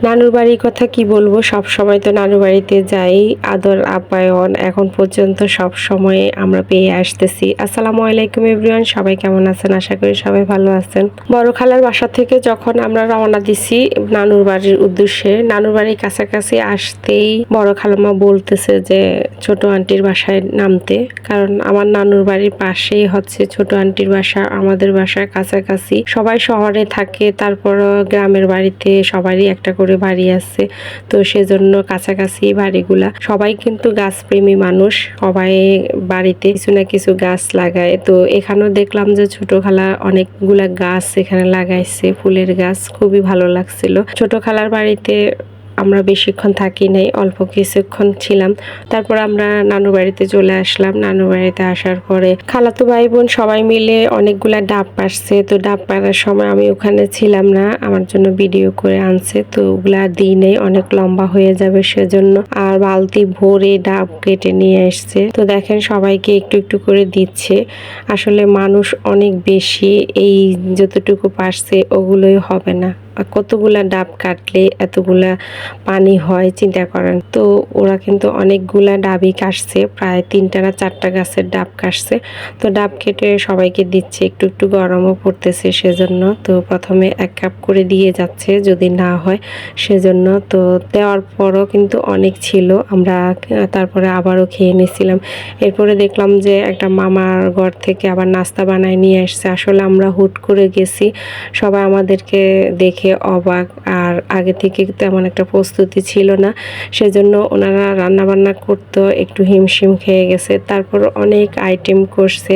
নানুর বাড়ির কথা কি বলবো, সব সময় তো নানুর বাড়িতে যাই, আদর আপ্যায়ন এখন পর্যন্ত সব সময় আমরা পেয়ে আসতেছি। আসসালামু আলাইকুম এভরিওয়ান, সবাই কেমন আছেন? আশা করি সবাই ভালো আছেন। বড় খালার বাসা থেকে যখন আমরা রওনা দিছি নানুর বাড়ির উদ্দেশ্যে, নানুর বাড়ির কাছাকাছি আসতেই বড় খালামা বলতেছে যে ছোট আন্টির বাসায় নামতে, কারণ আমার নানুর বাড়ির পাশেই হচ্ছে ছোট আন্টির বাসা। আমাদের বাসার কাছাকাছি সবাই শহরে থাকে, তারপর গ্রামের বাড়িতে সবারই একটা করে বাড়ি আছে, তো সেজন্য কাছাকাছি বাড়িগুলা। সবাই কিন্তু গাছপ্রেমী মানুষ, সবাই বাড়িতে কিছু না কিছু গাছ লাগায়। তো এখানেও দেখলাম যে ছোট খালা অনেকগুলা গাছ এখানে লাগাইছে, ফুলের গাছ, খুবই ভালো লাগছিল। ছোট খালার বাড়িতে আমরা বেশিক্ষণ থাকি নাই, অল্প কিছুক্ষণ ছিলাম। তারপর আমরা নানু বাড়িতে চলে আসলাম। নানু বাড়িতে আসার পরে খালাতো ভাই বোন সবাই মিলে অনেকগুলা ডাব পাড়ছে। তো ডাব পাড়ার সময় আমি ওখানে ছিলাম না, আমার জন্য ভিডিও করে আনছে, তো ওগুলা দিই নেই, অনেক লম্বা হয়ে যাবে সেজন্য। আর বালতি ভরে ডাব কেটে নিয়ে এসছে। তো দেখেন সবাইকে একটু একটু করে দিচ্ছে। আসলে মানুষ অনেক বেশি, এই যতটুকু পারছে ওগুলোই হবে না। কতগুলা ডাব কাটলে এতগুলা পানি হয় চিন্তা করেন। তো ওরা কিন্তু অনেকগুলা ডাবই কাটছে, প্রায় 3টা না 4টা গাছের ডাব কাটছে। তো ডাব কেটে সবাইকে দিচ্ছে, একটু একটু গরমও পড়তেছে সেজন্য। তো প্রথমে 1 কাপ করে দিয়ে যাচ্ছে, যদি না হয় সেজন্য। তো দেওয়ার পরও কিন্তু অনেক ছিল, আমরা তারপরে আবারও খেয়ে নিয়েছিলাম। এরপরে দেখলাম যে একটা মামার ঘর থেকে আবার নাস্তা বানায় নিয়ে আসছে। আসলে আমরা হুট করে গেছি, সবাই আমাদেরকে দেখে অবাক, আর আগে থেকে তেমন একটা প্রস্তুতি ছিল না, সেজন্য ওনারা রান্না বান্না করতে একটু হিমশিম খেয়ে গেছে। তারপর অনেক আইটেম করছে,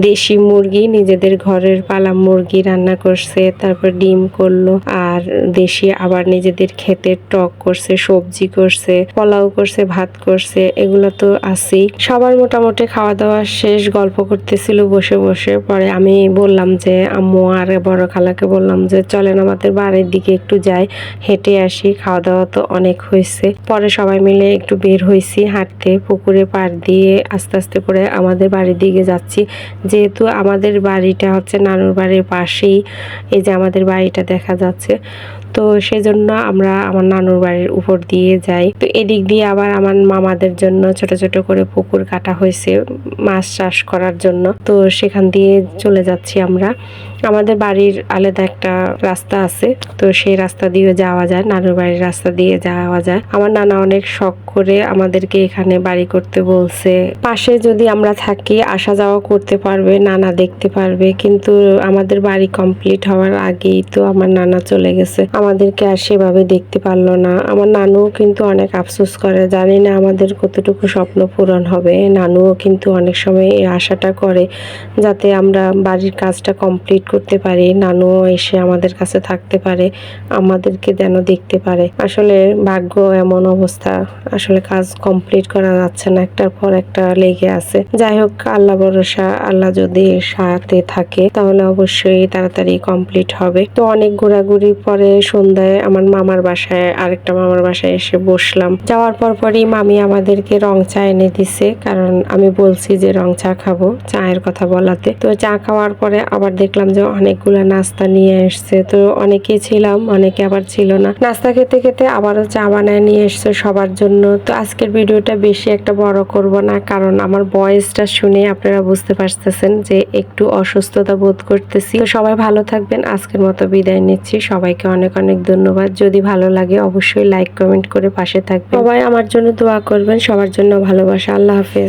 দেশি মুরগি, নিজেদের ঘরের পালা মুরগি রান্না করছে, তারপর ডিম করলো, আর দেশি আবার নিজেদের ক্ষেতের টক করছে, সবজি করছে, পোলাও করছে, ভাত করছে, এগুলো তো আছেই। সবার মোটামুটি খাওয়া দাওয়া শেষ, গল্প করতেছিল বসে বসে। পরে আমি বললাম যে আম্মু আর বড় খালাকে বললাম যে চলেন আমাদের বাড়ির দিকে একটু যাই, হেঁটে আসি, খাওয়া দাওয়া তো অনেক হয়েছে। পরে সবাই মিলে একটু বের হয়েছি হাঁটতে, পুকুরে পাড় দিয়ে আস্তে আস্তে করে আমাদের বাড়ির দিকে যাচ্ছি। যেহেতু আমাদের বাড়িটা হচ্ছে নানুর বাড়ির পাশেই, এই যে আমাদের বাড়িটা দেখা যাচ্ছে, তো সেজন্য আমরা আমার নানুর বাড়ির উপর দিয়ে যাই। তো এদিক দিয়ে আবার আমার মামাদের জন্য ছোট ছোট করে পুকুর কাটা হয়েছে মাছ চাষ করার জন্য, তো সেখান দিয়ে চলে যাচ্ছি আমরা। আমাদের বাড়ির আলাদা একটা রাস্তা আছে, তো সেই রাস্তা দিয়ে যাওয়া যায়, নানুর বাড়ির রাস্তা দিয়ে যাওয়া যায়। আমার নানা অনেক শখ করে আমাদেরকে এখানে বাড়ি করতে বলছে, পাশে যদি আমরা থাকি আসা যাওয়া করতে পারবে, নানা দেখতে পারবে। কিন্তু আমাদের বাড়ি কমপ্লিট হওয়ার আগেই তো আমার নানা চলে গেছে, আমাদেরকে আর সেভাবে দেখতে পারলো না। আমার নানু কিন্তু অনেক আফসোস করে, জানি না আমাদের কতটুকু স্বপ্ন পূরণ হবে। নানুও কিন্তু অনেক সময় এই আশাটা করে যাতে আমরা বাড়ির কাজটা কমপ্লিট করতে পারি, নানুও এসে আমাদের কাছে থাকতে পারে, আমাদেরকে যেন দেখতে পারে। আসলে ভাগ্য এমন অবস্থা, আসলে কাজ কমপ্লিট করা যাচ্ছে না, একটার পর একটা লেগে আছে। যাই হোক, আল্লাহ ভরসা, আল্লাহ যদি সাথে থাকে তাহলে অবশ্যই তাড়াতাড়ি কমপ্লিট হবে। তো অনেক ঘোরাঘুরি পরে সন্ধ্যায় আমার মামার বাসায়, আরেকটা মামার বাসায় এসে বসলাম। যাওয়ার পরই মামি আমাদেরকে রং চা এনে দিছে, কারণ আমি বলছি যে রং চা খাবো, চায়ের কথা বলাতে। তো চা খাওয়ার পরে আবার দেখলাম যে অনেকগুলা নাস্তা নিয়ে এসছে, তো অনেকেই ছিলাম, অনেকে আবার ছিল না। নাস্তা খেতে খেতে আবারও চা বানায় নিয়ে এসছে সবার জন্য। তো আজকের ভিডিওটা বেশি একটা বড় করব না, কারণ আমার ভয়েসটা শুনে আপনারা বুঝতে পারতেছেন যে একটু অসুস্থতা বোধ করতেছি। তো সবাই ভালো থাকবেন, আজকের মতো বিদায় নিচ্ছি। সবাইকে অনেক অনেক ধন্যবাদ। যদি ভালো লাগে অবশ্যই লাইক কমেন্ট করে পাশে থাকবেন। সবাই আমার জন্য দোয়া করবেন, সবার জন্য ভালোবাসা। আল্লাহ হাফেজ।